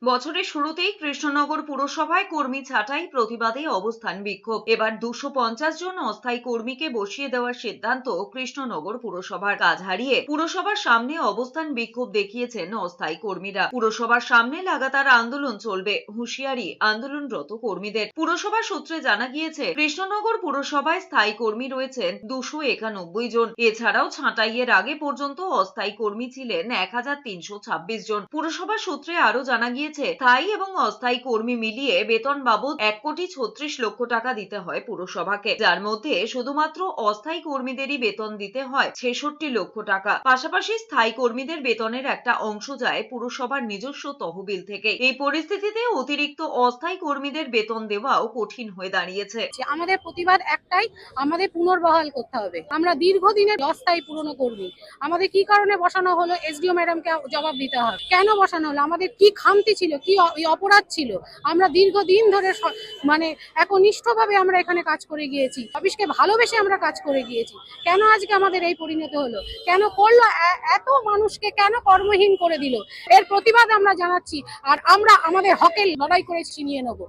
বছরের শুরুতেই কৃষ্ণনগর পুরসভায় কর্মী ছাঁটাই প্রতিবাদে অবস্থান বিক্ষোভ। এবার 250 জন অস্থায়ী কর্মীকে বসিয়ে দেওয়ার সিদ্ধান্ত কৃষ্ণনগর পুরসভার। কাজ হারিয়ে পুরসভার সামনে অবস্থান বিক্ষোভ দেখিয়েছেন অস্থায়ী কর্মীরা। পুরসভার সামনে লাগাতার আন্দোলন চলবে, হুঁশিয়ারি আন্দোলনরত কর্মীদের। পুরসভা সূত্রে জানা গিয়েছে, কৃষ্ণনগর পুরসভায় স্থায়ী কর্মী রয়েছেন 291 জন। এছাড়াও ছাঁটাইয়ের আগে পর্যন্ত অস্থায়ী কর্মী ছিলেন 1326 জন। পুরসভা সূত্রে আরো জানা গিয়েছে, স্থায়ী এবং অস্থায়ী কর্মী মিলিয়ে বেতন বাবদ 1,36,00,000 টাকা দিতে হয় পুরসভাকে, যার মধ্যে শুধুমাত্র অস্থায়ী কর্মীদেরই বেতন দিতে হয় 66 লক্ষ টাকা। পাশাপাশি স্থায়ী কর্মীদের বেতনের একটা অংশ যায় পুরসভার নিজস্ব তহবিল থেকে। এই পরিস্থিতিতে অতিরিক্ত অস্থায়ী কর্মীদের বেতন দেওয়াও কঠিন হয়ে দাঁড়িয়েছে। আমাদের প্রতিবাদ একটাই, আমাদের পুনর্বহাল করতে হবে। আমরা দীর্ঘদিনের অস্থায়ী পুরনো কর্মী, আমাদের কি কারণে বসানো হলো এসডিও ম্যাডামকে জবাব দিতে হবে। কেন বসানো হলো, আমাদের কি খামতি ছিল, কি অপরাধ ছিল। আমরা দীর্ঘদিন ধরে মানে একনিষ্ঠভাবে আমরা এখানে কাজ করে গিয়েছি, অফিসকে ভালোবেসে আমরা কাজ করে গিয়েছি। কেন আজকে আমাদের এই পরিণতি হলো, কেন করলো, এত মানুষকে কেন কর্মহীন করে দিল? এর প্রতিবাদ আমরা জানাচ্ছি, আর আমরা আমাদের হকের লড়াই করে ছিনিয়ে নেবো।